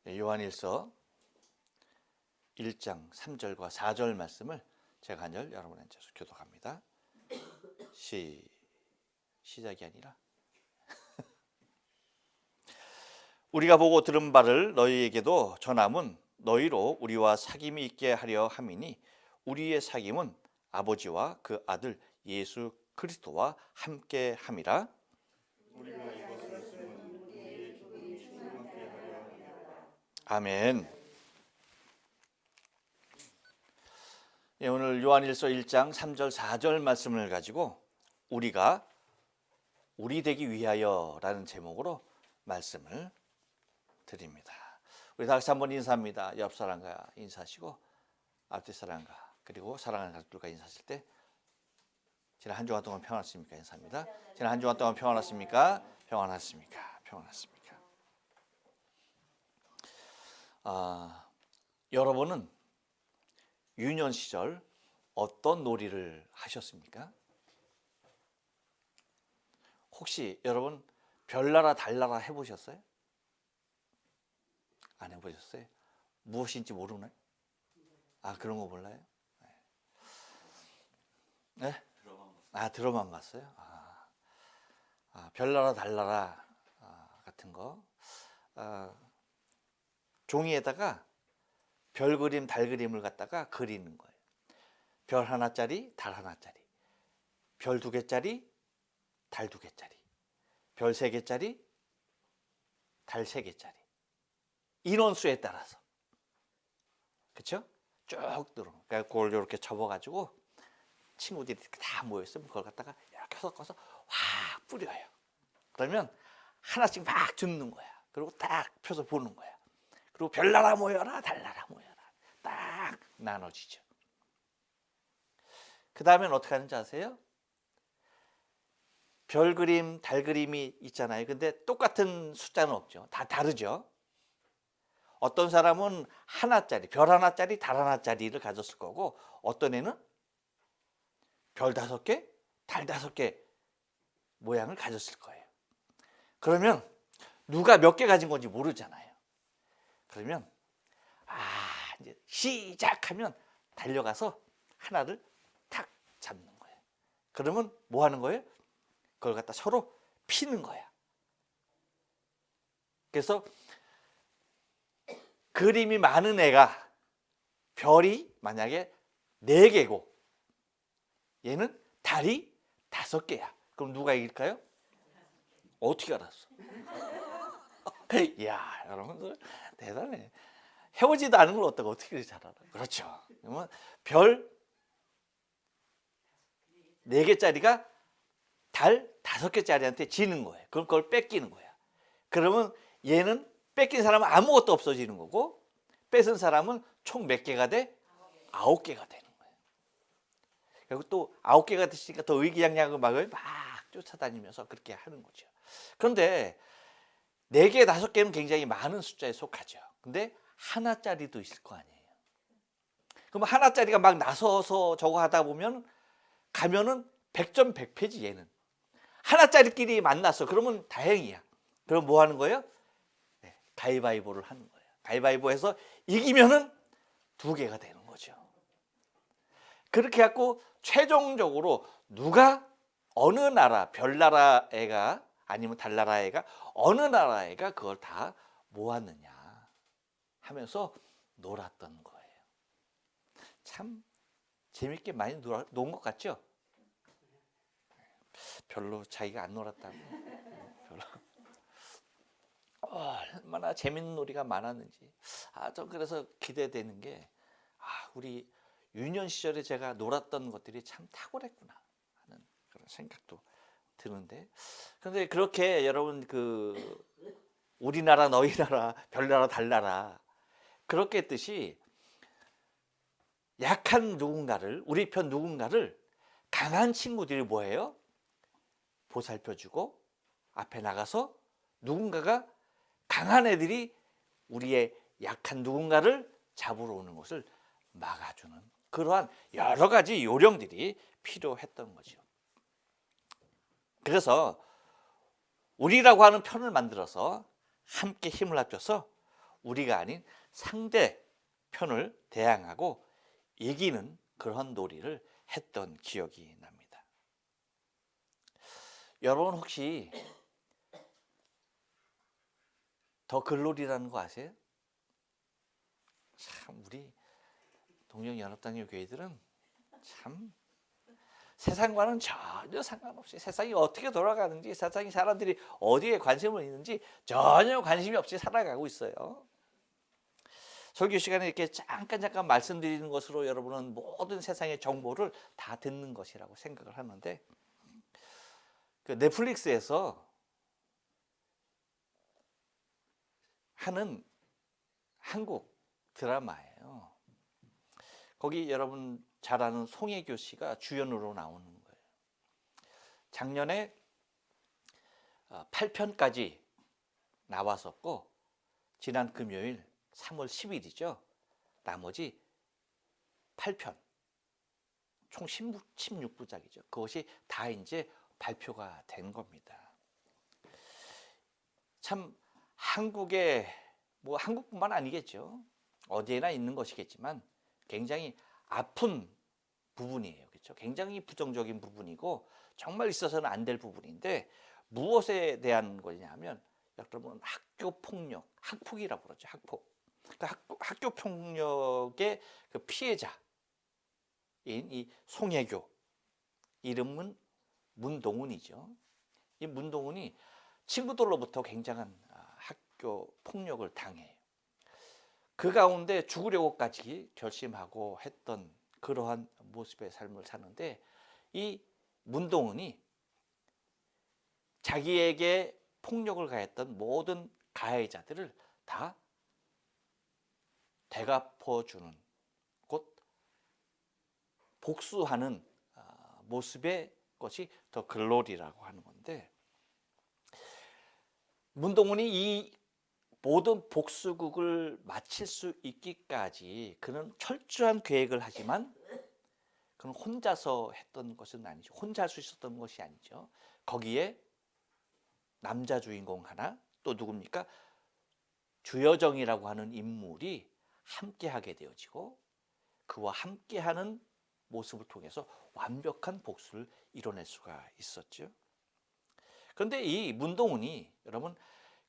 요한일서 1장 3절과 4절 말씀을 제가 한 절 여러분 앉아서 교독합니다. 시작이 아니라 우리가 보고 들은 바를 너희에게도 전함은 너희로 우리와 사귐이 있게 하려 함이니 우리의 사귐은 아버지와 그 아들 예수 그리스도와 함께 함이라. 아멘. 오늘 요한일서 1장 3절 4절 말씀을 가지고 우리가 우리 되기 위하여라는 제목으로 말씀을 드립니다. 우리 다 같이 한번 인사합니다. 옆 사람과 인사하시고 앞뒤 사람과 그리고 사랑하는 가족들과 인사하실 때 지난 한 주간 동안 평안하십니까? 인사합니다. 지난 한 주간 동안 평안하십니까? 평안하십니까? 평안하십니까? 여러분은 유년 시절 어떤 놀이를 하셨습니까? 혹시 여러분 별나라 달나라 해보셨어요? 안 해보셨어요? 무엇인지 모르나요? 그런 거 몰라요? 네? 들어만 봤어요? 별나라 달나라 같은 거. 종이에다가 별 그림, 달 그림을 갖다가 그리는 거예요. 별 하나짜리, 달 하나짜리, 별 2개짜리, 달 2개짜리, 별 3개짜리, 달 3개짜리. 인원수에 따라서. 그렇죠? 쭉 들어. 그러니까 그걸 이렇게 접어가지고 친구들이 다 모였으면 그걸 갖다가 이렇게 섞어서 확 뿌려요. 그러면 하나씩 막 줍는 거야. 그리고 딱 펴서 보는 거야. 그리고 별나라 모여라, 달나라 모여라. 딱 나눠지죠. 그 다음엔 어떻게 하는지 아세요? 별 그림, 달 그림이 있잖아요. 근데 똑같은 숫자는 없죠. 다 다르죠. 어떤 사람은 하나짜리, 별 하나짜리, 달 하나짜리를 가졌을 거고 어떤 애는 별 5개, 달 5개 모양을 가졌을 거예요. 그러면 누가 몇 개 가진 건지 모르잖아요. 그러면 이제 시작하면 달려가서 하나를 탁 잡는 거예요. 그러면 뭐 하는 거예요? 그걸 갖다 서로 피는 거야. 그래서 그림이 많은 애가 별이 만약에 4개고 얘는 달이 5개야. 그럼 누가 이길까요? 어떻게 알았어? 이야, 여러분들 대단해. 해보지도 않은 걸 어떻게 잘 알아? 그렇죠. 그러면 별 4개짜리가 달 5개짜리한테 지는 거예요. 그럼 그걸 뺏기는 거야. 그러면 얘는 뺏긴 사람은 아무것도 없어지는 거고 뺏은 사람은 총 몇 개가 돼? 9개가 되는 거예요. 그리고 또 9개가 됐으니까 더 의기양양하게 막 쫓아다니면서 그렇게 하는 거죠. 그런데 4개, 5개는 굉장히 많은 숫자에 속하죠. 근데 하나짜리도 있을 거 아니에요. 그럼 하나짜리가 막 나서서 저거 하다 보면 가면은 100점 100패지 얘는. 하나짜리끼리 만났어. 그러면 다행이야. 그럼 뭐 하는 거예요? 가위바위보를 하는 거예요. 가위바위보해서 이기면은 2개가 되는 거죠. 그렇게 해갖고 최종적으로 누가 어느 나라, 별나라 애가 아니면 달나라 애가 어느 나라 애가 그걸 다 모았느냐 하면서 놀았던 거예요. 참 재밌게 많이 논 것 같죠? 별로 자기가 안 놀았다고. 별로. 얼마나 재밌는 놀이가 많았는지. 저 그래서 기대되는 게 우리 유년 시절에 제가 놀았던 것들이 참 탁월했구나 하는 그런 생각도 드는데. 그런데 그렇게 여러분 우리나라, 너희 나라, 별나라, 달나라 그렇게 했듯이 약한 누군가를, 우리 편 누군가를 강한 친구들이 뭐예요? 보살펴주고 앞에 나가서 누군가가 강한 애들이 우리의 약한 누군가를 잡으러 오는 것을 막아주는 그러한 여러 가지 요령들이 필요했던 거죠. 그래서 우리라고 하는 편을 만들어서 함께 힘을 합쳐서 우리가 아닌 상대편을 대항하고 이기는 그런 놀이를 했던 기억이 납니다. 여러분 혹시 더 글놀이라는 거 아세요? 참 우리 동령연합당의 교회들은 참 세상과는 전혀 상관없이 세상이 어떻게 돌아가는지, 세상이 사람들이 어디에 관심을 있는지 전혀 관심이 없이 살아가고 있어요. 설교 시간에 이렇게 잠깐 말씀드리는 것으로 여러분은 모든 세상의 정보를 다 듣는 것이라고 생각을 하는데, 그 넷플릭스에서 하는 한국 드라마예요. 거기 여러분 잘 아는 송혜교 씨가 주연으로 나오는 거예요. 작년에 8편까지 나왔었고, 지난 금요일 3월 10일이죠. 나머지 8편, 총 16부작이죠. 그것이 다 이제 발표가 된 겁니다. 참 한국의, 뭐 한국뿐만 아니겠죠. 어디에나 있는 것이겠지만 굉장히 아픈 부분이에요. 그렇죠? 굉장히 부정적인 부분이고 정말 있어서는 안 될 부분인데, 무엇에 대한 거냐면 여러분 학교 폭력, 학폭이라고 그러죠. 학폭. 그러니까 학교 폭력의 그 피해자인 이 송혜교, 이름은 문동훈이죠. 이 문동훈이 친구들로부터 굉장한 학교 폭력을 당해요. 그 가운데 죽으려고까지 결심하고 했던 그러한 모습의 삶을 사는데, 이 문동훈이 자기에게 폭력을 가했던 모든 가해자들을 다 되갚아주는, 곧 복수하는 모습의 것이 더 글로리라고 하는 건데, 문동훈이 이 모든 복수극을 마칠 수 있기까지 그는 철저한 계획을 하지만 그는 혼자서 했던 것은 아니죠. 혼자 할 수 있었던 것이 아니죠. 거기에 남자 주인공 하나, 또 누굽니까? 주여정이라고 하는 인물이 함께하게 되어지고, 그와 함께하는 모습을 통해서 완벽한 복수를 이뤄낼 수가 있었죠. 그런데 이 문동훈이 여러분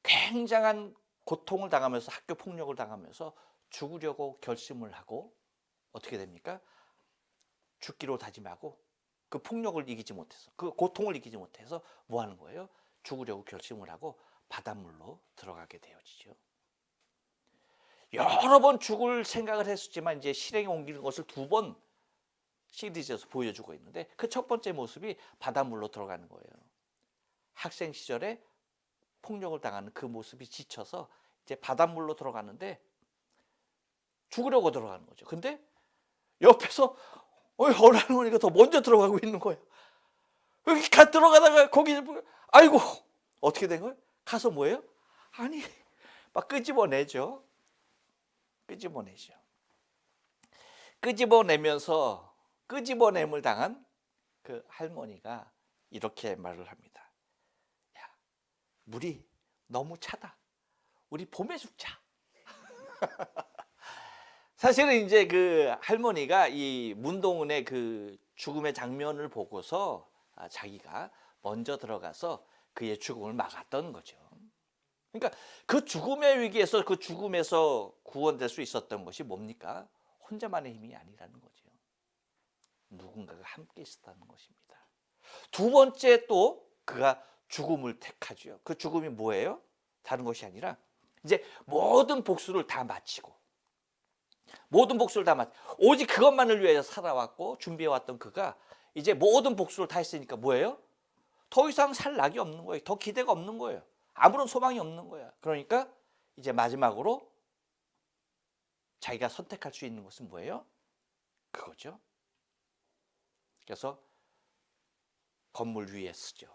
굉장한 고통을 당하면서, 학교 폭력을 당하면서 죽으려고 결심을 하고, 어떻게 됩니까? 죽기로 다짐하고 그 폭력을 이기지 못해서, 그 고통을 이기지 못해서 뭐 하는 거예요? 죽으려고 결심을 하고 바닷물로 들어가게 되어지죠. 여러 번 죽을 생각을 했었지만 이제 실행에 옮기는 것을 2번 시리즈에서 보여주고 있는데, 그 첫 번째 모습이 바닷물로 들어가는 거예요. 학생 시절에 폭력을 당하는 그 모습이 지쳐서 이제 바닷물로 들어가는데 죽으려고 들어가는 거죠. 근데 옆에서 어느 할머니가 더 먼저 들어가고 있는 거예요. 여기 들어가다가 거기 아이고 어떻게 된 거예요? 가서 뭐예요? 아니 막 끄집어내죠. 끄집어내면서 끄집어냄을 당한 그 할머니가 이렇게 말을 합니다. 야, 물이 너무 차다. 우리 봄에 죽자. 사실은 이제 그 할머니가 이 문동훈의 그 죽음의 장면을 보고서 자기가 먼저 들어가서 그의 죽음을 막았던 거죠. 그러니까 그 죽음의 위기에서, 그 죽음에서 구원될 수 있었던 것이 뭡니까? 혼자만의 힘이 아니라는 거죠. 누군가가 함께 있었다는 것입니다. 2번째 또 그가 죽음을 택하죠. 그 죽음이 뭐예요? 다른 것이 아니라 이제 모든 복수를 다 마치고, 오직 그것만을 위해서 살아왔고 준비해왔던 그가 이제 모든 복수를 다 했으니까 뭐예요? 더 이상 살 낙이 없는 거예요. 더 기대가 없는 거예요. 아무런 소망이 없는 거야. 그러니까 이제 마지막으로 자기가 선택할 수 있는 것은 뭐예요? 그거죠. 그래서 건물 위에 쓰죠.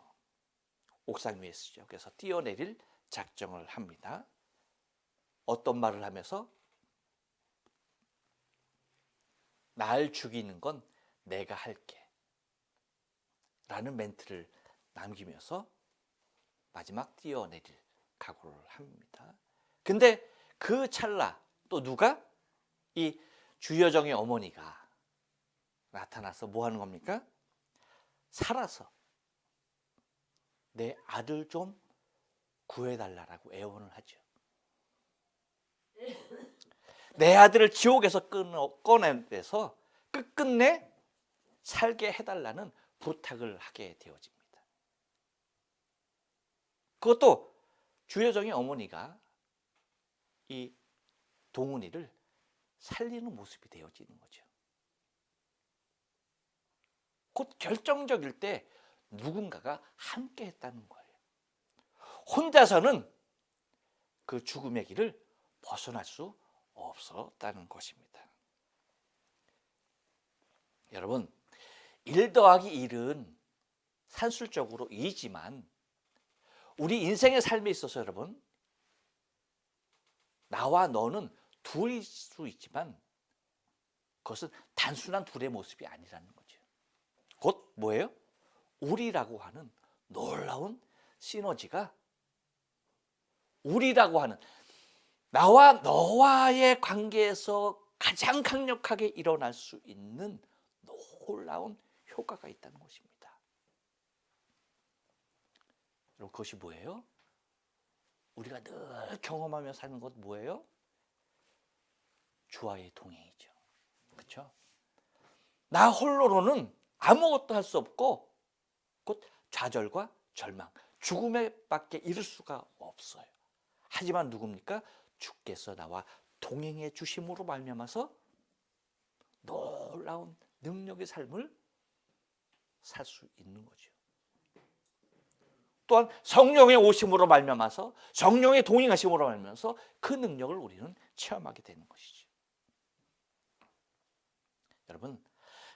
옥상 위에 쓰죠. 그래서 뛰어내릴 작정을 합니다. 어떤 말을 하면서? 날 죽이는 건 내가 할게 라는 멘트를 남기면서 마지막 뛰어내릴 각오를 합니다. 근데 그 찰나 또 누가? 이 주여정의 어머니가 나타나서 뭐 하는 겁니까? 살아서 내 아들 좀 구해달라고 애원을 하죠. 내 아들을 지옥에서 꺼내서 끝끝내 살게 해달라는 부탁을 하게 되어집니다. 그것도 주여정의 어머니가 이 동훈이를 살리는 모습이 되어지는 거죠. 곧 결정적일 때 누군가가 함께 했다는 거예요. 혼자서는 그 죽음의 길을 벗어날 수 없었다는 것입니다. 여러분, 1 더하기 1은 산술적으로 2지만 우리 인생의 삶에 있어서 여러분, 나와 너는 둘일 수 있지만 그것은 단순한 둘의 모습이 아니라는 거죠. 곧 뭐예요? 우리라고 하는 놀라운 시너지가, 우리라고 하는 나와 너와의 관계에서 가장 강력하게 일어날 수 있는 놀라운 효과가 있다는 것입니다. 여러분, 그것이 뭐예요? 우리가 늘 경험하며 사는 것 뭐예요? 주와의 동행이죠. 그렇죠? 나 홀로는 아무것도 할 수 없고 곧 좌절과 절망, 죽음에 밖에 이를 수가 없어요. 하지만 누굽니까? 주께서 나와 동행해 주심으로 말미암아서 놀라운 능력의 삶을 살 수 있는 거죠. 또한 성령의 오심으로 말미암아서, 성령의 동행하심으로 말미암아서 그 능력을 우리는 체험하게 되는 것이죠. 여러분,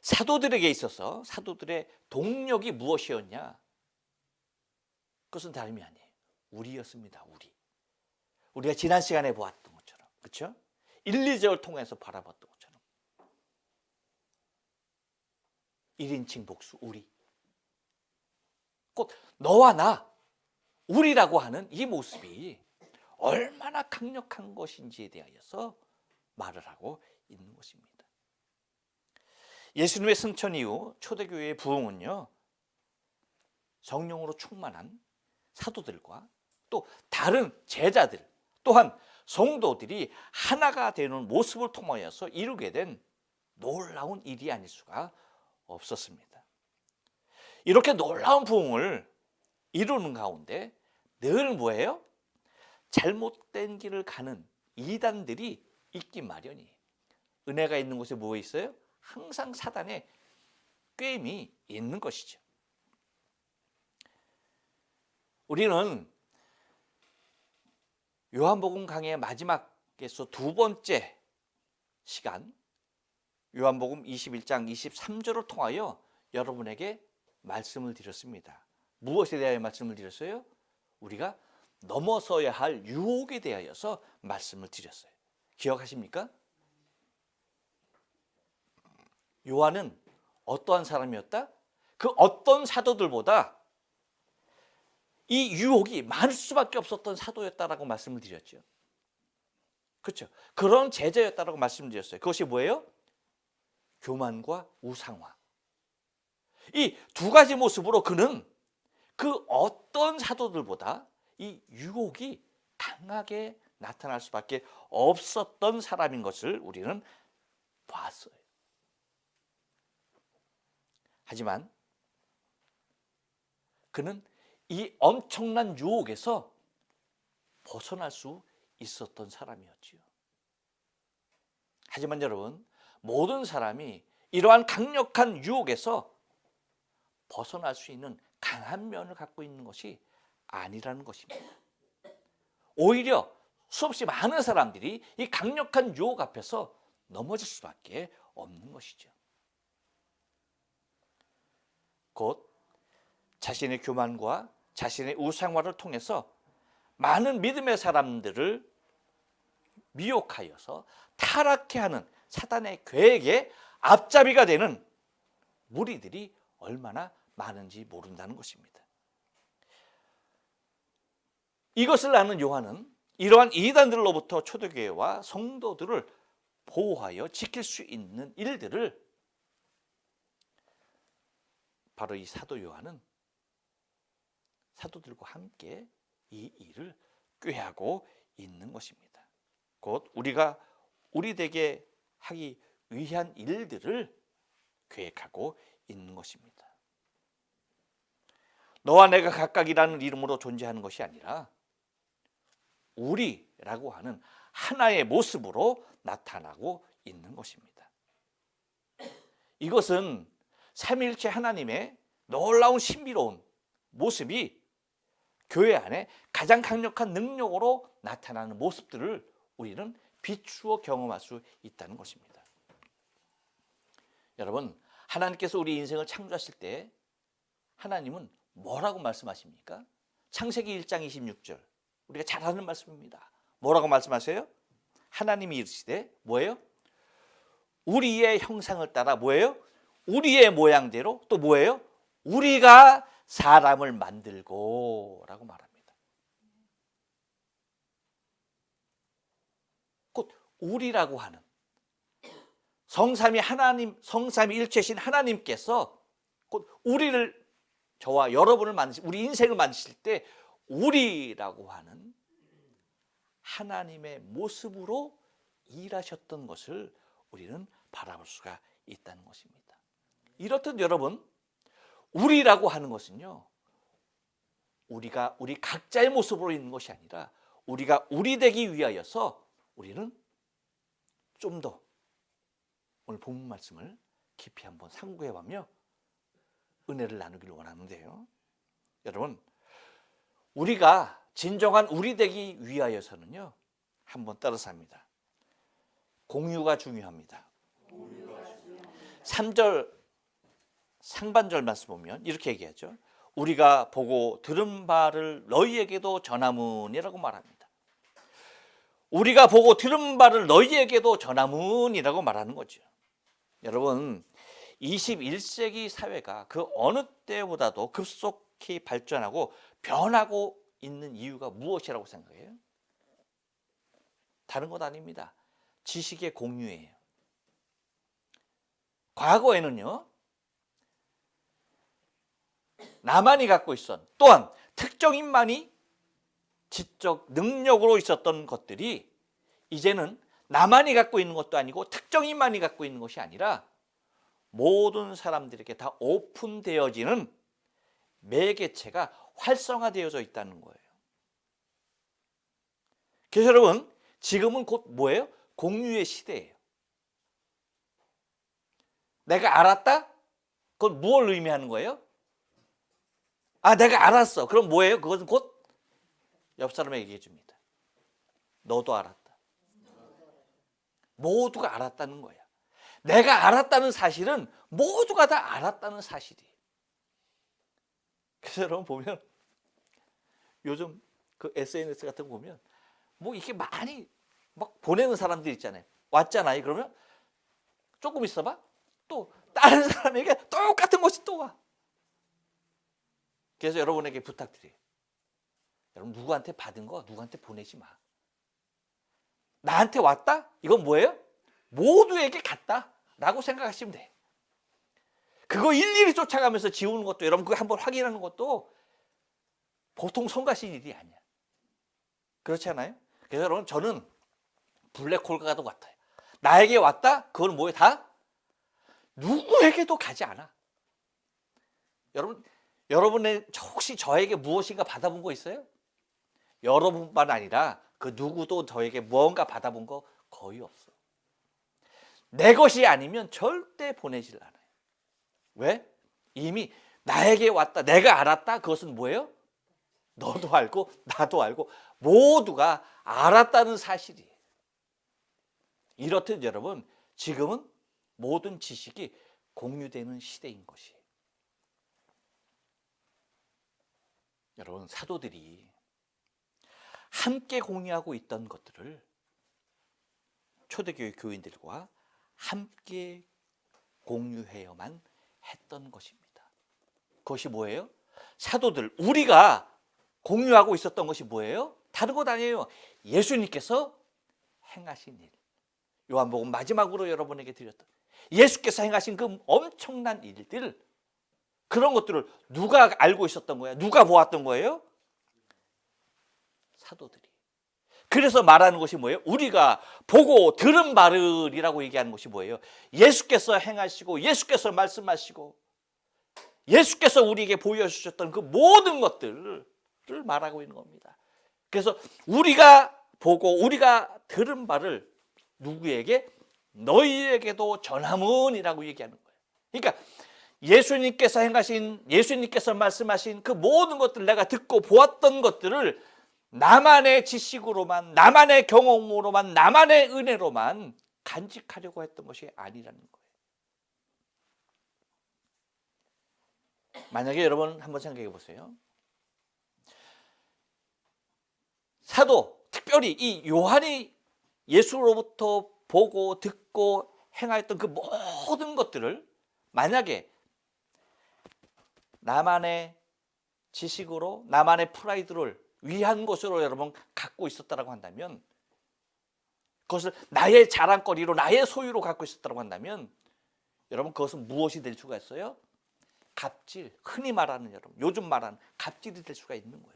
사도들에게 있어서 사도들의 동력이 무엇이었냐? 그것은 다름이 아니에요. 우리였습니다. 우리가 지난 시간에 보았던 것처럼, 그렇죠? 1, 2절을 통해서 바라봤던 것처럼 1인칭 복수, 우리. 곧 너와 나, 우리라고 하는 이 모습이 얼마나 강력한 것인지에 대하여서 말을 하고 있는 것입니다. 예수님의 승천 이후 초대교회의 부흥은요, 성령으로 충만한 사도들과 또 다른 제자들, 또한 성도들이 하나가 되는 모습을 통하여서 이루게 된 놀라운 일이 아닐 수가 없었습니다. 이렇게 놀라운 부흥을 이루는 가운데 늘 뭐예요? 잘못된 길을 가는 이단들이 있기 마련이에요. 은혜가 있는 곳에 뭐 있어요? 항상 사단의 꾀임이 있는 것이죠. 우리는 요한복음 강의의 마지막에서 두 번째 시간, 요한복음 21장 23절을 통하여 여러분에게 말씀을 드렸습니다. 무엇에 대하여 말씀을 드렸어요? 우리가 넘어서야 할 유혹에 대하여서 말씀을 드렸어요. 기억하십니까? 요한은 어떠한 사람이었다? 그 어떤 사도들보다 이 유혹이 많을 수밖에 없었던 사도였다라고 말씀을 드렸죠. 그렇죠? 그런 제자였다라고 말씀드렸어요. 그것이 뭐예요? 교만과 우상화. 이 두 가지 모습으로 그는 그 어떤 사도들보다 이 유혹이 강하게 나타날 수밖에 없었던 사람인 것을 우리는 봤어요. 하지만 그는 이 엄청난 유혹에서 벗어날 수 있었던 사람이었지요. 하지만 여러분, 모든 사람이 이러한 강력한 유혹에서 벗어날 수 있는 강한 면을 갖고 있는 것이 아니라는 것입니다. 오히려 수없이 많은 사람들이 이 강력한 유혹 앞에서 넘어질 수밖에 없는 것이죠. 곧 자신의 교만과 자신의 우상화를 통해서 많은 믿음의 사람들을 미혹하여서 타락케 하는 사단의 계획의 앞잡이가 되는 무리들이 얼마나 많은지 모른다는 것입니다. 이것을 아는 요한은 이러한 이단들로부터 초대교회와 성도들을 보호하여 지킬 수 있는 일들을 바로 이 사도 요한은 사도들과 함께 이 일을 꾀하고 있는 것입니다. 곧 우리가 우리에게 하기 위한 일들을 계획하고 있는 것입니다. 너와 내가 각각이라는 이름으로 존재하는 것이 아니라 우리라고 하는 하나의 모습으로 나타나고 있는 것입니다. 이것은 삼위일체 하나님의 놀라운 신비로운 모습이 교회 안에 가장 강력한 능력으로 나타나는 모습들을 우리는 비추어 경험할 수 있다는 것입니다. 여러분, 하나님께서 우리 인생을 창조하실 때 하나님은 뭐라고 말씀하십니까? 창세기 1장 26절, 우리가 잘 아는 말씀입니다. 뭐라고 말씀하세요? 하나님이 이르시되 뭐예요? 우리의 형상을 따라 뭐예요? 우리의 모양대로 또 뭐예요? 우리가 사람을 만들고 라고 말합니다. 곧 우리라고 하는 성삼위 하나님, 성삼위 일체신 하나님께서 곧 우리를, 저와 여러분을 만드실, 우리 인생을 만드실 때 우리라고 하는 하나님의 모습으로 일하셨던 것을 우리는 바라볼 수가 있다는 것입니다. 이렇듯 여러분, 우리라고 하는 것은요, 우리가 우리 각자의 모습으로 있는 것이 아니라 우리가 우리 되기 위하여서 우리는 좀 더 오늘 본문 말씀을 깊이 한번 상고해보며 은혜를 나누기를 원하는데요. 여러분, 우리가 진정한 우리 되기 위하여서는요, 한번 따라서 합니다. 공유가 중요합니다. 3절 상반절 말씀 보면 이렇게 얘기하죠. 우리가 보고 들은 바를 너희에게도 전하문이라고 말합니다. 우리가 보고 들은 바를 너희에게도 전하문이라고 말하는 거죠. 여러분, 21세기 사회가 그 어느 때보다도 급속히 발전하고 변하고 있는 이유가 무엇이라고 생각해요? 다른 것 아닙니다. 지식의 공유예요. 과거에는요, 나만이 갖고 있었던, 또한 특정인만이 지적 능력으로 있었던 것들이 이제는 나만이 갖고 있는 것도 아니고 특정인만이 갖고 있는 것이 아니라 모든 사람들에게 다 오픈되어지는 매개체가 활성화되어져 있다는 거예요. 그래서 여러분, 지금은 곧 뭐예요? 공유의 시대예요. 내가 알았다? 그건 무엇을 의미하는 거예요? 아, 내가 알았어. 그럼 뭐예요? 그것은 곧 옆 사람에게 얘기해 줍니다. 너도 알았다. 모두가 알았다는 거야. 내가 알았다는 사실은 모두가 다 알았다는 사실이에요. 그래서 여러분 보면 요즘 그 SNS 같은 거 보면 뭐 이렇게 많이 막 보내는 사람들 있잖아요. 왔잖아요. 그러면 조금 있어봐. 또 다른 사람에게 똑같은 것이 또 와. 그래서 여러분에게 부탁드려요. 여러분, 누구한테 받은 거 누구한테 보내지 마. 나한테 왔다? 이건 뭐예요? 모두에게 갔다 라고 생각하시면 돼. 그거 일일이 쫓아가면서 지우는 것도, 여러분 그거 한번 확인하는 것도 보통 성가신 일이 아니야. 그렇지 않아요? 그래서 여러분, 저는 블랙홀과도 같아요. 나에게 왔다? 그건 뭐예요? 다 누구에게도 가지 않아. 여러분의 혹시 저에게 무엇인가 받아본 거 있어요? 여러분뿐만 아니라 그 누구도 저에게 무언가 받아본 거 거의 없어. 내 것이 아니면 절대 보내질 않아요. 왜? 이미 나에게 왔다, 내가 알았다. 그것은 뭐예요? 너도 알고 나도 알고 모두가 알았다는 사실이에요. 이렇듯 여러분, 지금은 모든 지식이 공유되는 시대인 것이에요. 여러분, 사도들이 함께 공유하고 있던 것들을 초대교회 교인들과 함께 공유해야만 했던 것입니다. 그것이 뭐예요? 사도들, 우리가 공유하고 있었던 것이 뭐예요? 다른 것 아니에요. 예수님께서 행하신 일. 요한복음 마지막으로 여러분에게 드렸던 예수께서 행하신 그 엄청난 일들, 그런 것들을 누가 알고 있었던 거예요? 누가 보았던 거예요? 사도들이. 그래서 말하는 것이 뭐예요? 우리가 보고 들은 바를이라고 얘기하는 것이 뭐예요? 예수께서 행하시고 예수께서 말씀하시고 예수께서 우리에게 보여주셨던 그 모든 것들을 말하고 있는 겁니다. 그래서 우리가 보고 우리가 들은 바를 누구에게? 너희에게도 전하문이라고 얘기하는 거예요. 그러니까 예수님께서 행하신, 예수님께서 말씀하신 그 모든 것들, 내가 듣고 보았던 것들을 나만의 지식으로만, 나만의 경험으로만, 나만의 은혜로만 간직하려고 했던 것이 아니라는 거예요. 만약에 여러분 한번 생각해 보세요. 사도, 특별히 이 요한이 예수로부터 보고 듣고 행하였던 그 모든 것들을 만약에 나만의 지식으로, 나만의 프라이드를 위한 것으로 여러분 갖고 있었다고 한다면, 그것을 나의 자랑거리로, 나의 소유로 갖고 있었다고 한다면, 여러분 그것은 무엇이 될 수가 있어요? 갑질, 흔히 말하는, 여러분 요즘 말하는 갑질이 될 수가 있는 거예요.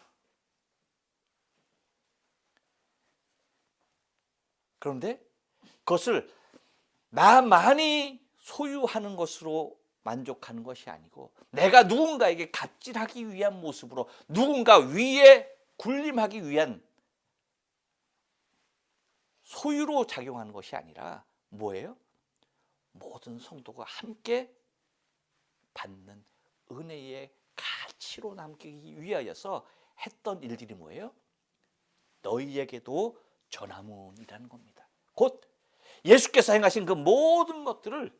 그런데 그것을 나만이 소유하는 것으로 만족하는 것이 아니고, 내가 누군가에게 갑질하기 위한 모습으로, 누군가 위에 군림하기 위한 소유로 작용하는 것이 아니라 뭐예요? 모든 성도가 함께 받는 은혜의 가치로 남기기 위하여서 했던 일들이 뭐예요? 너희에게도 전하문이라는 겁니다. 곧 예수께서 행하신 그 모든 것들을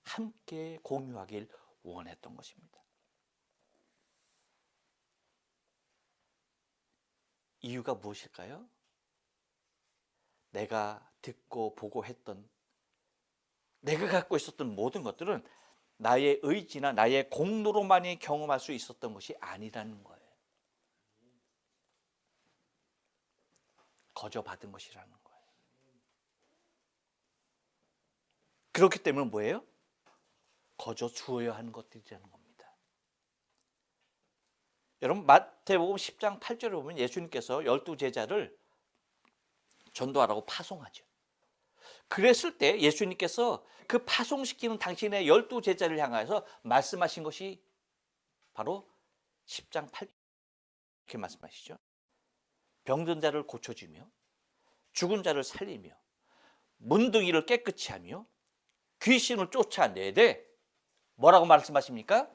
함께 공유하길 원했던 것입니다. 이유가 무엇일까요? 내가 듣고 보고 했던, 내가 갖고 있었던 모든 것들은 나의 의지나 나의 공로로만이 경험할 수 있었던 것이 아니라는 거예요. 거저 받은 것이라는 거예요. 그렇기 때문에 뭐예요? 거저 주어야 하는 것들이라는 겁니다. 여러분 마태복음 10장 8절에 보면 예수님께서 12제자를 전도하라고 파송하죠. 그랬을 때 예수님께서 그 파송시키는 당신의 12제자를 향해서 말씀하신 것이 바로 10장 8절 이렇게 말씀하시죠. 병든 자를 고쳐주며 죽은 자를 살리며 문둥이를 깨끗이 하며 귀신을 쫓아내되 뭐라고 말씀하십니까?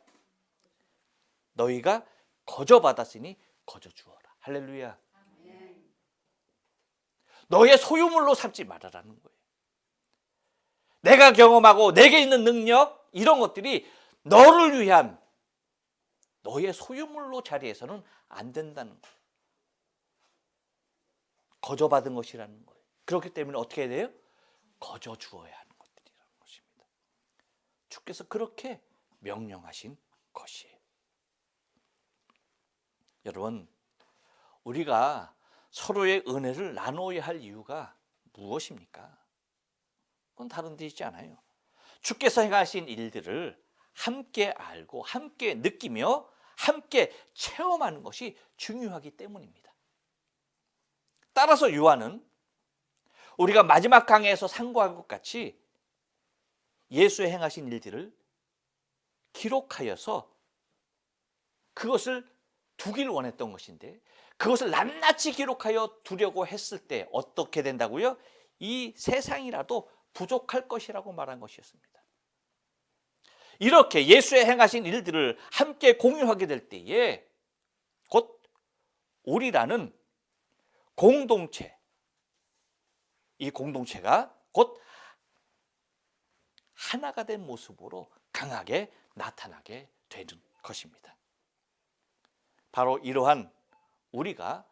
너희가 거저 받았으니 거저 주어라. 할렐루야. 너의 소유물로 삼지 말아라는 거예요. 내가 경험하고 내게 있는 능력, 이런 것들이 너를 위한 너의 소유물로 자리해서는 안 된다는 거예요. 거저 받은 것이라는 거예요. 그렇기 때문에 어떻게 해야 돼요? 거저 주어야 하는 것들이라는 것입니다. 주께서 그렇게 명령하신 것이에요. 여러분, 우리가 서로의 은혜를 나눠야 할 이유가 무엇입니까? 그건 다른 데 있지 않아요. 주께서 행하신 일들을 함께 알고 함께 느끼며 함께 체험하는 것이 중요하기 때문입니다. 따라서 요한은 우리가 마지막 강해에서 상고한 것 같이 예수의 행하신 일들을 기록하여서 그것을 두길 원했던 것인데, 그것을 낱낱이 기록하여 두려고 했을 때 어떻게 된다고요? 이 세상이라도 부족할 것이라고 말한 것이었습니다. 이렇게 예수의 행하신 일들을 함께 공유하게 될 때에 곧 우리라는 공동체, 이 공동체가 곧 하나가 된 모습으로 강하게 나타나게 되는 것입니다. 바로 이러한 우리가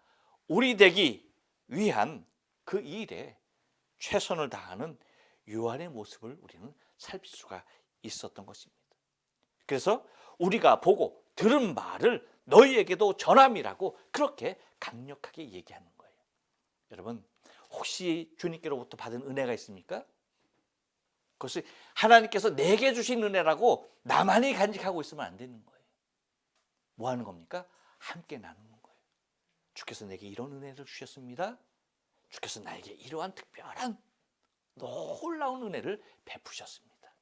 우리 되기 위한 그 일에 최선을 다하는 요한의 모습을 우리는 살필 수가 있었던 것입니다. 그래서 우리가 보고 들은 말을 너희에게도 전함이라고 그렇게 강력하게 얘기하는 거예요. 여러분, 혹시 주님께로부터 받은 은혜가 있습니까? 그것이 하나님께서 내게 주신 은혜라고 나만이 간직하고 있으면 안 되는 거예요. 뭐 하는 겁니까? 함께 나누는 거예요. 주께서 내게 이런 은혜를 주셨습니다. 주께서 나에게 이러한 특별한 놀라운 은혜를 베푸셨습니다.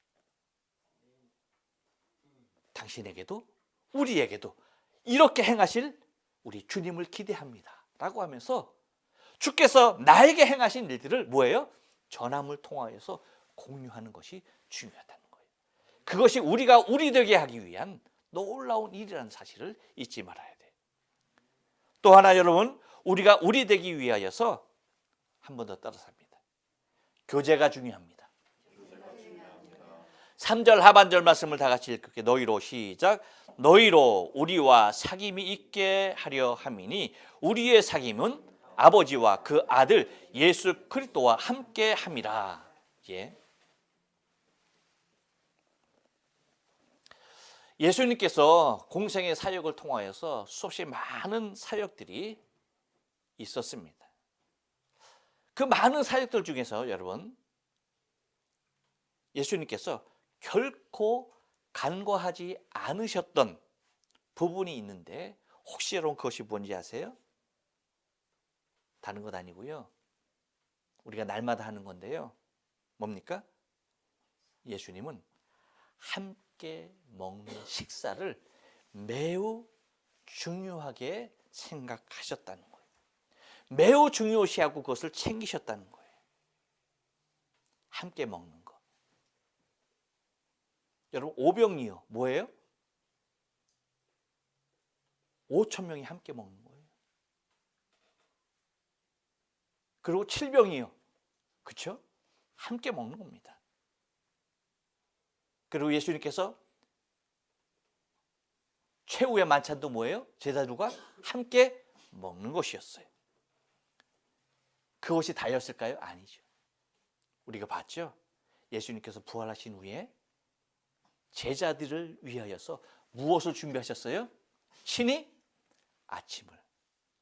당신에게도 우리에게도 이렇게 행하실 우리 주님을 기대합니다 라고 하면서 주께서 나에게 행하신 일들을 뭐예요? 전함을 통하여서 공유하는 것이 중요하다는 거예요. 그것이 우리가 우리 되게 하기 위한 놀라운 일이라는 사실을 잊지 말아야 돼요. 또 하나 여러분, 우리가 우리 되기 위하여서 한 번 더 따라서 합니다. 교제가 중요합니다. 3절 하반절 말씀을 다 같이 읽을게요. 너희로 시작. 너희로 우리와 사귐이 있게 하려 함이니 우리의 사귐은 아버지와 그 아들 예수 그리스도와 함께 함이라. 예. 예수님께서 공생의 사역을 통하여서 수없이 많은 사역들이 있었습니다. 그 많은 사역들 중에서 여러분, 예수님께서 결코 간과하지 않으셨던 부분이 있는데 혹시 여러분 그것이 뭔지 아세요? 다른 것 아니고요. 우리가 날마다 하는 건데요. 뭡니까? 예수님은 함께 먹는 식사를 매우 중요하게 생각하셨다는 거예요. 매우 중요시하고 그것을 챙기셨다는 거예요. 함께 먹는 거. 여러분, 오병이어 뭐예요? 5,000명이 함께 먹는 거예요. 그리고 7병이요. 그렇죠? 함께 먹는 겁니다. 그리고 예수님께서 최후의 만찬도 뭐예요? 제자들과 함께 먹는 것이었어요. 그것이 다였을까요? 아니죠. 우리가 봤죠? 예수님께서 부활하신 후에 제자들을 위하여서 무엇을 준비하셨어요? 친히 아침을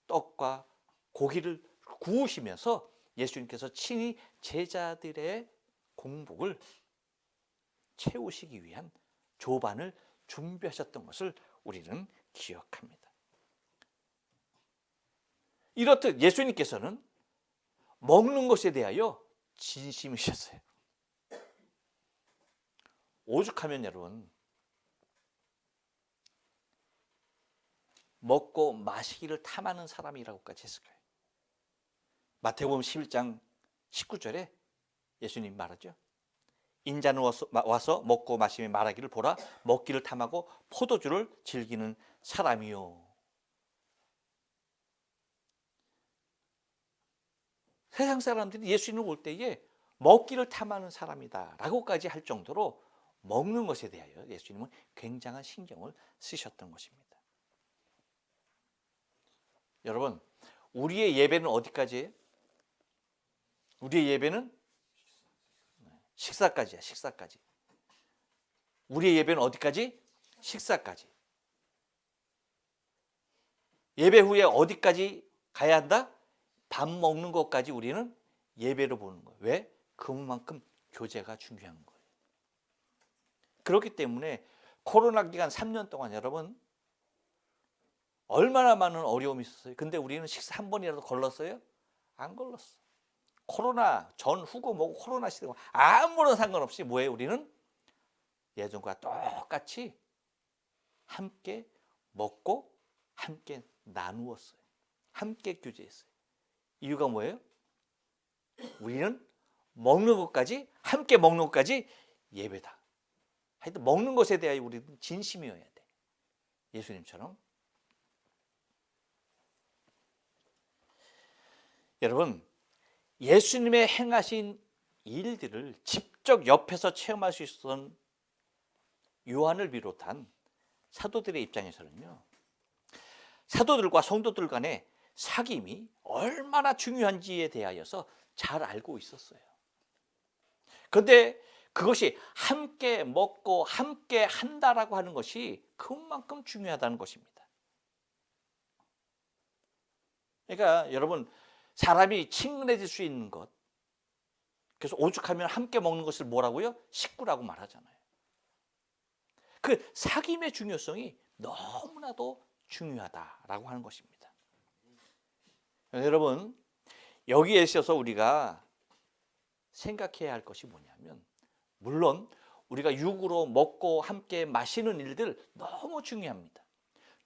떡과 고기를 구우시면서 예수님께서 친히 제자들의 공복을 채우시기 위한 조반을 준비하셨던 것을 우리는 기억합니다. 이렇듯 예수님께서는 먹는 것에 대하여 진심이셨어요. 오죽하면 여러분, 먹고 마시기를 탐하는 사람이라고까지 했을까요? 마태복음 11장 19절에 예수님 말하죠. 인자는 와서 먹고 마시며 말하기를 보라, 먹기를 탐하고 포도주를 즐기는 사람이요. 세상 사람들이 예수님을 볼 때에 먹기를 탐하는 사람이다 라고까지 할 정도로 먹는 것에 대하여 예수님은 굉장한 신경을 쓰셨던 것입니다. 여러분, 우리의 예배는 어디까지예요? 우리의 예배는 식사까지야. 식사까지. 우리의 예배는 어디까지? 식사까지. 예배 후에 어디까지 가야 한다? 밥 먹는 것까지 우리는 예배로 보는 거예요. 왜? 그만큼 교제가 중요한 거예요. 그렇기 때문에 코로나 기간 3년 동안 여러분 얼마나 많은 어려움이 있었어요. 근데 우리는 식사 한 번이라도 걸렀어요? 안 걸렀어. 코로나 전, 후고 뭐고 코로나 시대 아무런 상관없이 뭐예요? 우리는 예전과 똑같이 함께 먹고 함께 나누었어요. 함께 교제했어요. 이유가 뭐예요? 우리는 먹는 것까지, 함께 먹는 것까지 예배다. 하여튼 먹는 것에 대하여 우리는 진심이어야 돼. 예수님처럼. 여러분, 예수님의 행하신 일들을 직접 옆에서 체험할 수 있었던 요한을 비롯한 사도들의 입장에서는요, 사도들과 성도들 간의 사귐이 얼마나 중요한지에 대하여서 잘 알고 있었어요. 그런데 그것이 함께 먹고 함께 한다라고 하는 것이 그만큼 중요하다는 것입니다. 그러니까 여러분, 사람이 친근해질 수 있는 것. 그래서 오죽하면 함께 먹는 것을 뭐라고요? 식구라고 말하잖아요. 그 사귐의 중요성이 너무나도 중요하다라고 하는 것입니다. 여러분, 여기에 있어서 우리가 생각해야 할 것이 뭐냐면, 물론 우리가 육으로 먹고 함께 마시는 일들 너무 중요합니다.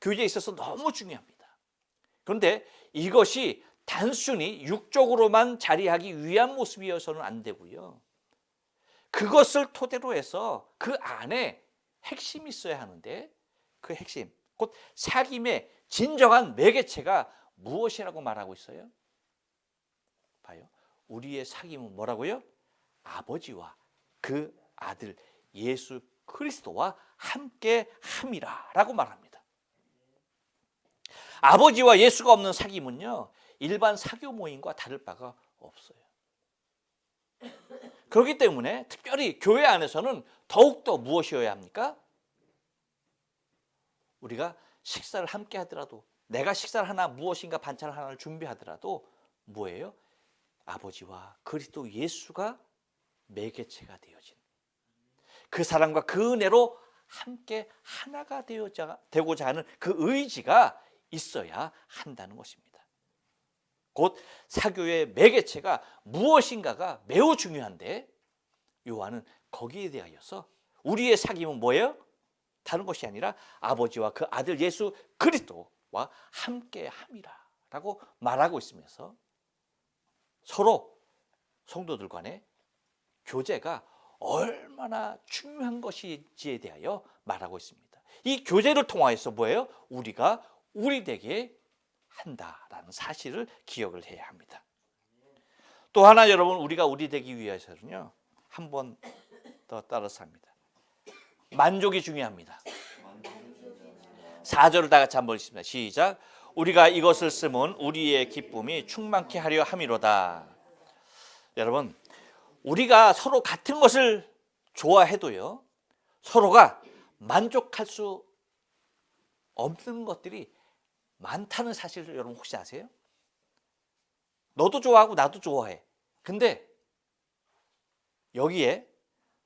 교제에 있어서 너무 중요합니다. 그런데 이것이 단순히 육적으로만 자리하기 위한 모습이어서는 안 되고요. 그것을 토대로 해서 그 안에 핵심이 있어야 하는데, 그 핵심, 곧 사귐의 진정한 매개체가 무엇이라고 말하고 있어요? 봐요. 우리의 사귐은 뭐라고요? 아버지와 그 아들 예수 그리스도와 함께 함이라 라고 말합니다. 아버지와 예수가 없는 사귐은요, 일반 사교 모임과 다를 바가 없어요. 그렇기 때문에 특별히 교회 안에서는 더욱더 무엇이어야 합니까? 우리가 식사를 함께 하더라도, 내가 식사를 하나, 무엇인가 반찬 하나를 준비하더라도 뭐예요? 아버지와 그리스도 예수가 매개체가 되어진, 그 사랑과 그 은혜로 함께 하나가 되고자 하는 그 의지가 있어야 한다는 것입니다. 곧 사교의 매개체가 무엇인가가 매우 중요한데, 요한은 거기에 대하여서 우리의 사귐은 뭐예요? 다른 것이 아니라 아버지와 그 아들 예수 그리스도와 함께 함이라 라고 말하고 있으면서 서로 성도들 간의 교제가 얼마나 중요한 것인지에 대하여 말하고 있습니다. 이 교제를 통하여서 뭐예요? 우리가 우리에게 한다라는 사실을 기억을 해야 합니다. 또 하나 여러분, 우리가 우리 되기 위해서는요, 한 번 더 따라서 합니다. 만족이 중요합니다. 4절을 다 같이 한번 읽습니다. 시작. 우리가 이것을 쓰면 우리의 기쁨이 충만케 하려 함이로다. 여러분, 우리가 서로 같은 것을 좋아해도요, 서로가 만족할 수 없는 것들이 많다는 사실을 여러분 혹시 아세요? 너도 좋아하고 나도 좋아해. 근데 여기에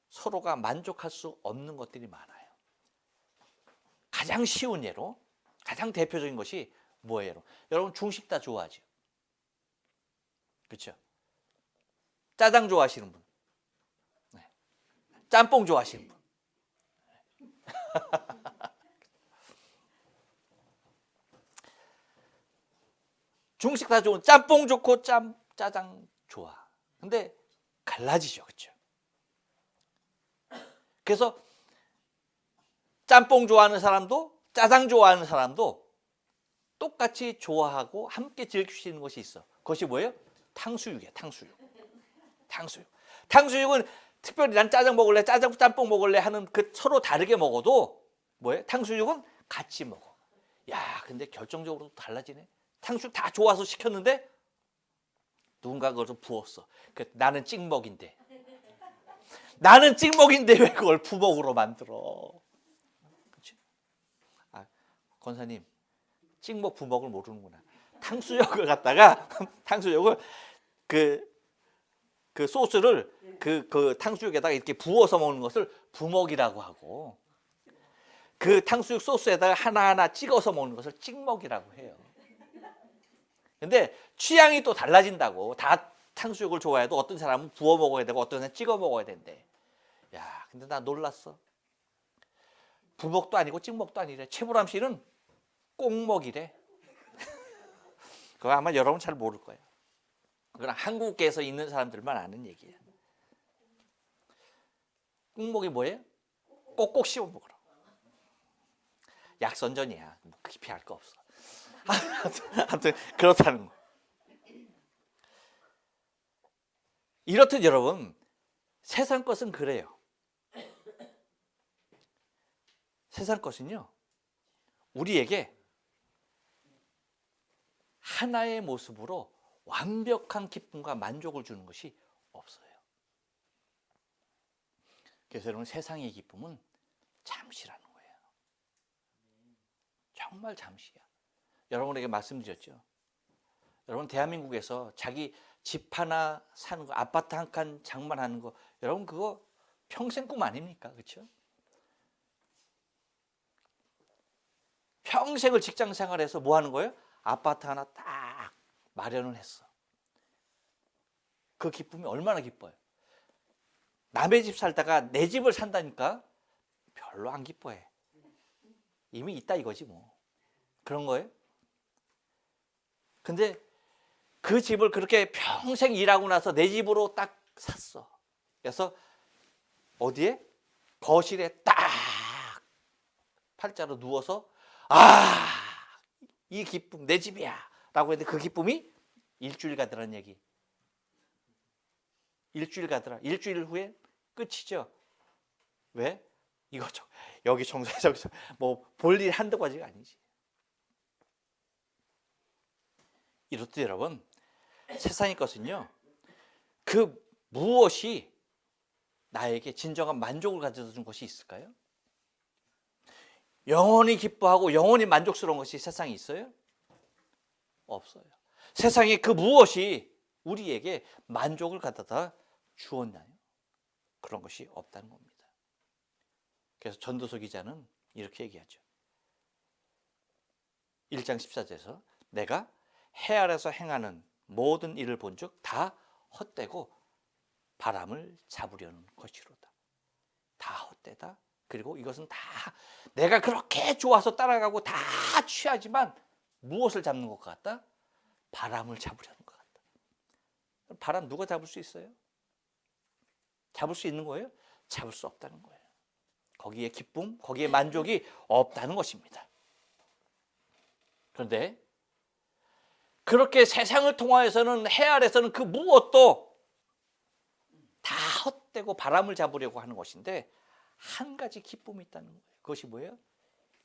서로가 만족할 수 없는 것들이 많아요. 가장 쉬운 예로, 가장 대표적인 것이 뭐예요? 여러분 중식 다 좋아하죠? 그렇죠? 짜장 좋아하시는 분, 네. 짬뽕 좋아하시는 분, 중식 다 좋은, 짬뽕 좋고 짜장 좋아. 근데 갈라지죠, 그렇죠? 그래서 짬뽕 좋아하는 사람도 짜장 좋아하는 사람도 똑같이 좋아하고 함께 즐길 수 있는 것이 있어. 그것이 뭐예요? 탕수육이에요. 탕수육은 특별히 난 짜장 먹을래, 짬뽕 먹을래 하는 그 서로 다르게 먹어도 뭐예요? 탕수육은 같이 먹어. 야, 근데 결정적으로 달라지네. 탕수육 다 좋아서 시켰는데 누군가 그걸 좀 부었어. 나는 찍먹인데 왜 그걸 부먹으로 만들어? 그렇지? 아, 권사님, 찍먹 부먹을 모르는구나. 탕수육을 갖다가 탕수육을 그 소스를 그 탕수육에다가 이렇게 부어서 먹는 것을 부먹이라고 하고, 그 탕수육 소스에다가 하나하나 찍어서 먹는 것을 찍먹이라고 해요. 근데 취향이 또 달라진다고. 다 탕수육을 좋아해도 어떤 사람은 부어 먹어야 되고 어떤 사람은 찍어 먹어야 된대. 야, 근데 나 놀랐어. 부먹도 아니고 찍먹도 아니래. 최보람 씨는 꼭먹이래. 그거 아마 여러분 잘 모를 거예요. 그건 한국에서 있는 사람들만 아는 얘기예요. 꼭먹이 뭐예요? 꼭꼭 씹어 먹으라. 약선전이야. 뭐 깊이 할 거 없어. 아무튼 그렇다는 거. 이렇듯 여러분, 세상 것은 그래요. 세상 것은요, 우리에게 하나의 모습으로 완벽한 기쁨과 만족을 주는 것이 없어요. 그래서 여러분, 세상의 기쁨은 잠시라는 거예요. 정말 잠시야. 여러분에게 말씀드렸죠. 여러분 대한민국에서 자기 집 하나 사는 거, 아파트 한 칸 장만하는 거, 여러분 그거 평생 꿈 아닙니까? 그렇죠? 평생을 직장 생활해서 뭐 하는 거예요? 아파트 하나 딱 마련을 했어. 그 기쁨이 얼마나 기뻐요. 남의 집 살다가 내 집을 산다니까 별로 안 기뻐해. 이미 있다 이거지 뭐. 그런 거예요. 근데 그 집을 그렇게 평생 일하고 나서 내 집으로 딱 샀어. 그래서 어디에? 거실에 딱 팔자로 누워서 이 기쁨 내 집이야 라고 했는데 그 기쁨이 일주일 가더라는 얘기. 일주일 가더라. 일주일 후에 끝이죠. 왜? 이거 여기 청소해 저기서 뭐 볼일 한두 가지가 아니지. 이렇듯 여러분 세상의 것은요, 그 무엇이 나에게 진정한 만족을 가져다 준 것이 있을까요? 영원히 기뻐하고 영원히 만족스러운 것이 세상에 있어요? 없어요. 세상에 그 무엇이 우리에게 만족을 가져다 주었나요? 그런 것이 없다는 겁니다. 그래서 전도서 기자는 이렇게 얘기하죠. 1장 14절에서 내가 해 아래서 행하는 모든 일을 본즉 다 헛되고 바람을 잡으려는 것이로다. 다 헛되다. 그리고 이것은 다 내가 그렇게 좋아서 따라가고 다 취하지만 무엇을 잡는 것 같다? 바람을 잡으려는 것 같다. 바람 누가 잡을 수 있어요? 잡을 수 있는 거예요? 잡을 수 없다는 거예요. 거기에 기쁨, 거기에 만족이 없다는 것입니다. 그런데 그렇게 세상을 통하여서는 해 아래서는 그 무엇도 다 헛되고 바람을 잡으려고 하는 것인데 한 가지 기쁨이 있다는 거예요. 그것이 뭐예요?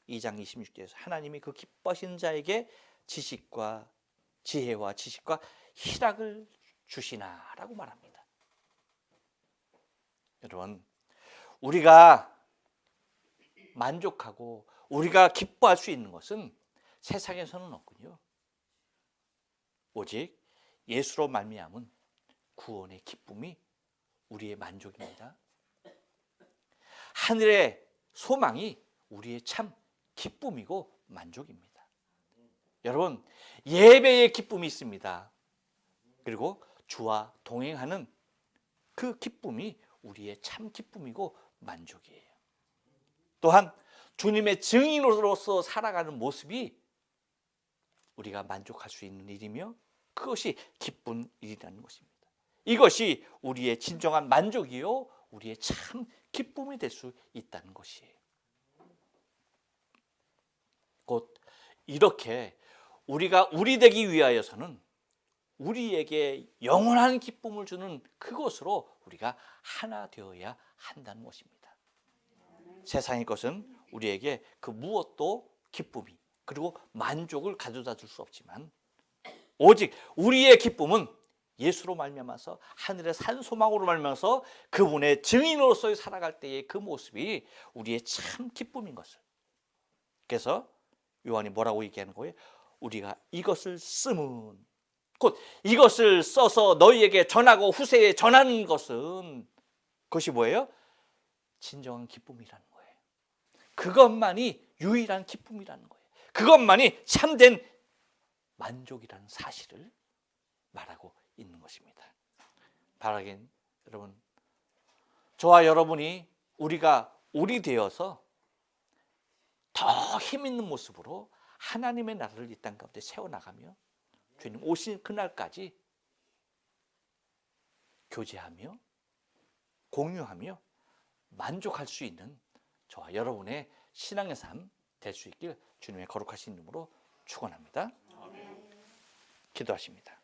2장 26절에서 하나님이 그 기뻐하시는 자에게 지식과 지혜와 지식과 희락을 주시나라고 말합니다. 여러분, 우리가 만족하고 우리가 기뻐할 수 있는 것은 세상에서는 없군요. 오직 예수로 말미암은 구원의 기쁨이 우리의 만족입니다. 하늘의 소망이 우리의 참 기쁨이고 만족입니다. 여러분, 예배의 기쁨이 있습니다. 그리고 주와 동행하는 그 기쁨이 우리의 참 기쁨이고 만족이에요. 또한 주님의 증인으로서 살아가는 모습이 우리가 만족할 수 있는 일이며 그것이 기쁜 일이라는 것입니다. 이것이 우리의 진정한 만족이요 우리의 참 기쁨이 될 수 있다는 것이에요. 곧 이렇게 우리가 우리 되기 위하여서는 우리에게 영원한 기쁨을 주는 그것으로 우리가 하나 되어야 한다는 것입니다. 세상의 것은 우리에게 그 무엇도 기쁨이 그리고 만족을 가져다 줄 수 없지만 오직 우리의 기쁨은 예수로 말미암아서 하늘의 산 소망으로 말미암아서 그분의 증인으로서 살아갈 때의 그 모습이 우리의 참 기쁨인 것을. 그래서 요한이 뭐라고 얘기하는 거예요? 우리가 이것을 쓰면 곧 이것을 써서 너희에게 전하고 후세에 전하는 것은 그것이 뭐예요? 진정한 기쁨이라는 거예요. 그것만이 유일한 기쁨이라는 거예요. 그것만이 참된 만족이라는 사실을 말하고 있는 것입니다. 바라긴 여러분, 저와 여러분이 우리가 우리 되어서 더 힘있는 모습으로 하나님의 나라를 이 땅 가운데 세워나가며 주님 오신 그날까지 교제하며 공유하며 만족할 수 있는 저와 여러분의 신앙의 삶 될 수 있길 주님의 거룩하신 이름으로 축원합니다. 기도하십니다.